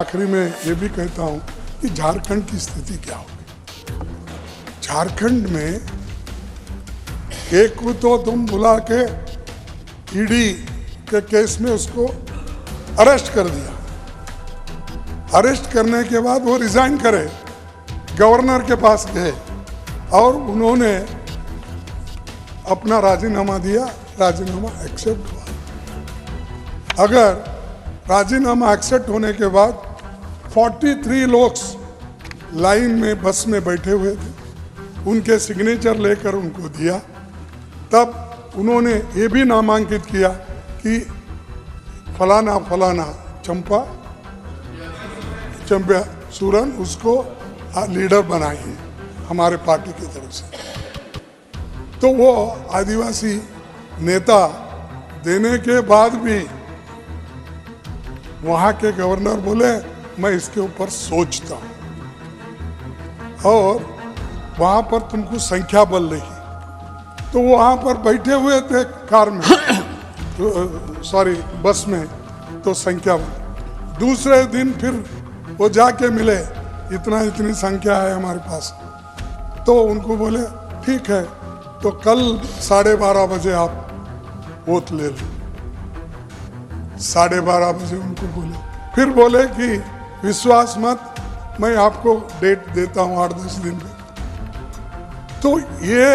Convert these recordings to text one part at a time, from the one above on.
आखिरी में ये भी कहता हूँ कि झारखंड की स्थिति क्या होगी। झारखंड में एक को तो तुम बुला के ईडी के केस में उसको अरेस्ट कर दिया। अरेस्ट करने के बाद वो रिजाइन करे, गवर्नर के पास गए और उन्होंने अपना राजीनामा दिया। राजीनामा एक्सेप्ट हुआ। अगर राजीनामा एक्सेप्ट होने के बाद 43 लोग लाइन में बस में बैठे हुए थे, उनके सिग्नेचर लेकर उनको दिया, तब उन्होंने ये भी नामांकित किया कि फलाना फलाना चंपा सूरन उसको लीडर बनाइए हमारे पार्टी की तरफ से। तो वो आदिवासी नेता देने के बाद भी वहाँ के गवर्नर बोले मैं इसके ऊपर सोचता हूँ और वहाँ पर तुमको संख्या बल रही। तो वो वहाँ पर बैठे हुए थे कार में सॉरी बस में, तो संख्या बल। दूसरे दिन फिर वो जाके मिले, इतनी संख्या है हमारे पास। तो उनको बोले ठीक है, तो कल 12:30 बजे आप वोट ले लो। 12:30 बजे उनको बोले, फिर बोले कि विश्वास मत, मैं आपको डेट देता हूँ 8-10 दिन में। तो ये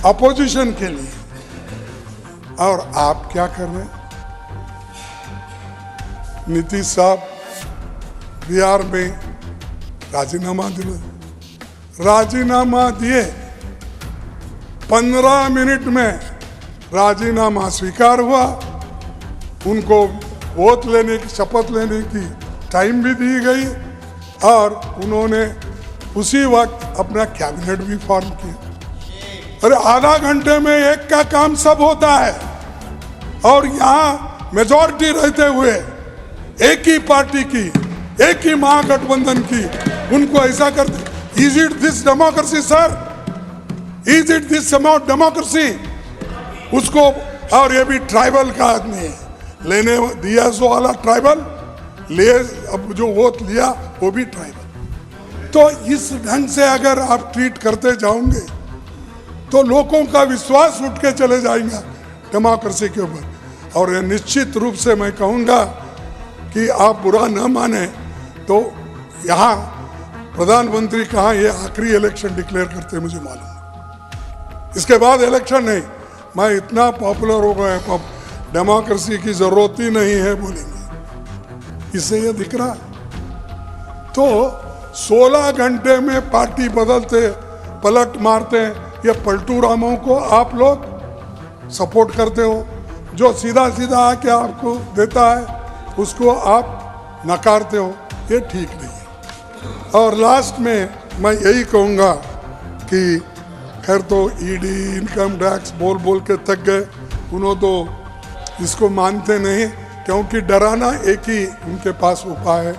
अपोजिशन के लिए, और आप क्या कर रहे हैं? नीतीश साहब बिहार में राजीनामा दिए, 15 मिनट में राजीनामा स्वीकार हुआ। उनको वोट लेने की, शपथ लेने की टाइम भी दी गई और उन्होंने उसी वक्त अपना कैबिनेट भी फॉर्म किया। अरे आधा घंटे में एक का काम सब होता है, और यहाँ मेजॉरिटी रहते हुए एक ही पार्टी की, एक ही महागठबंधन की, उनको ऐसा करते। Is it this democracy sir? Is it this democracy? उसको, और ये भी ट्राइबल का आदमी है, लेने दिया सो वाला ट्राइबल ले, अब जो वोट लिया वो भी ट्राइबल। तो इस ढंग से अगर आप ट्रीट करते जाओगे तो लोगों का विश्वास उठ के चले जाएगा डेमोक्रेसी के ऊपर। और ये निश्चित रूप से मैं कहूँगा कि आप बुरा न माने तो यहाँ प्रधानमंत्री कहाँ ये आखिरी इलेक्शन डिक्लेयर करते मुझे मालूम है। इसके बाद इलेक्शन नहीं, मैं इतना पॉपुलर हो गया, डेमोक्रेसी की जरूरत ही नहीं है बोलेंगे। इससे ये दिख रहा। तो 16 घंटे में पार्टी बदलते, पलट मारते, ये पलटू रामों को आप लोग सपोर्ट करते हो। जो सीधा सीधा आके आपको देता है उसको आप नकारते हो, ये ठीक नहीं है। और लास्ट में मैं यही कहूँगा कि खैर तो ईडी, इनकम टैक्स बोल बोल के थक गए, उन्होंने तो इसको मानते नहीं, क्योंकि डराना एक ही उनके पास उपाय है,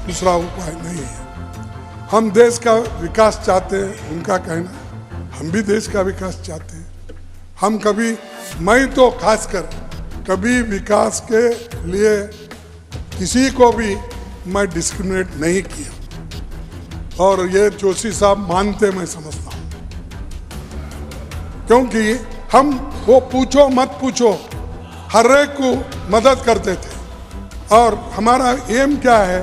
दूसरा उपाय नहीं है। हम देश का विकास चाहते हैं, उनका कहना, हम भी देश का विकास चाहते हैं। हम कभी, मैं तो खासकर कभी विकास के लिए किसी को भी मैं डिस्क्रिमिनेट नहीं किया, और ये जोशी साहब मानते, मैं समझता हूँ। क्योंकि हम वो पूछो मत पूछो, हर एक को मदद करते थे। और हमारा एम क्या है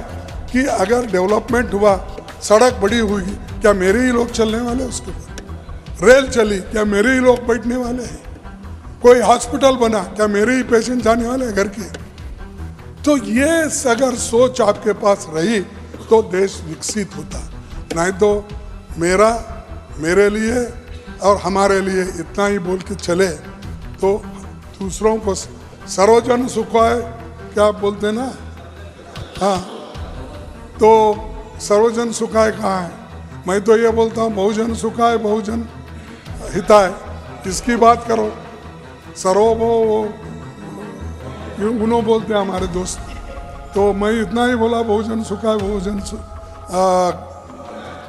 कि अगर डेवलपमेंट हुआ, सड़क बड़ी हुई, क्या मेरे ही लोग चलने वाले उसके ऊपर? रेल चली, क्या मेरे ही लोग बैठने वाले हैं? कोई हॉस्पिटल बना, क्या मेरे ही पेशेंट जाने वाले हैं घर के? तो ये अगर सोच आपके पास रही तो देश विकसित होता। नहीं तो मेरे लिए और हमारे लिए इतना ही बोल के चले तो दूसरों को सर्वजन सुखाय, क्या बोलते ना, हाँ, तो सर्वजन सुखाय कहाँ है? मैं तो ये बोलता हूँ बहुजन सुखाय बहुजन हिताय, इसकी बात करो। उन्होंने बोलते हैं हमारे दोस्त, तो मैं इतना ही बोला बहुजन सुखाय बहुजन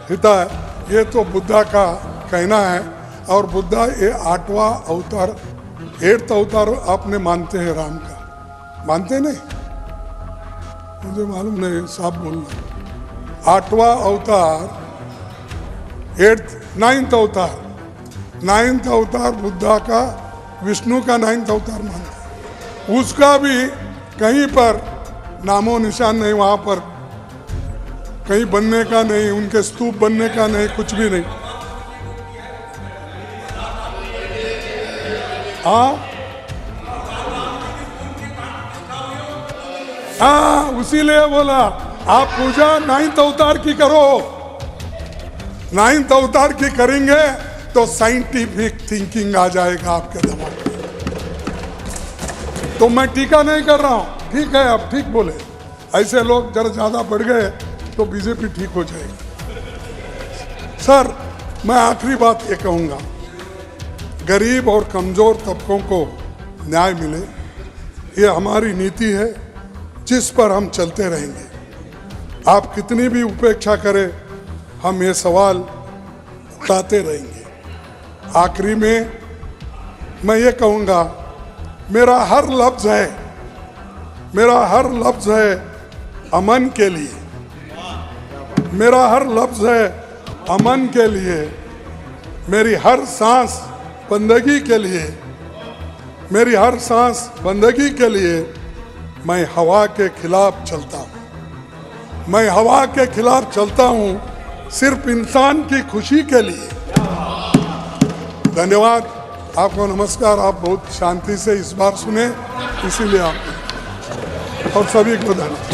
हिताय। ये तो बुद्धा का कहना है, और बुद्धा ये 8वां अवतार, 8th अवतार आपने मानते हैं राम का, मानते नहीं? मुझे मालूम नहीं, साफ बोलना। 8वां अवतार, 9th अवतार, 9th अवतार बुद्धा का, विष्णु का 9th अवतार मानते। उसका भी कहीं पर नामो निशान नहीं, वहां पर कहीं बनने का नहीं, उनके स्तूप बनने का नहीं, कुछ भी नहीं। हाँ, उसीलिए बोला आप पूजा 9th अवतार की करो। 9th अवतार की करेंगे तो साइंटिफिक थिंकिंग आ जाएगा आपके दिमाग में। तो मैं टीका नहीं कर रहा हूं, ठीक है, आप ठीक बोले। ऐसे लोग जरा ज्यादा बढ़ गए तो बीजेपी ठीक हो जाएगी। सर, मैं आखिरी बात ये कहूंगा, गरीब और कमजोर तबकों को न्याय मिले, ये हमारी नीति है जिस पर हम चलते रहेंगे। आप कितनी भी उपेक्षा करें, हम ये सवाल उठाते रहेंगे। आखिरी में मैं ये कहूँगा, मेरा हर लफ्ज है अमन के लिए, मेरा हर लफ्ज है अमन के लिए, मेरी हर सांस बंदगी के लिए, मेरी हर सांस बंदगी के लिए मैं हवा के खिलाफ चलता हूँ। मैं हवा के खिलाफ चलता हूँ सिर्फ इंसान की खुशी के लिए। धन्यवाद, आपको नमस्कार। आप बहुत शांति से इस बार सुने, इसीलिए आप और सभी को धन्यवाद।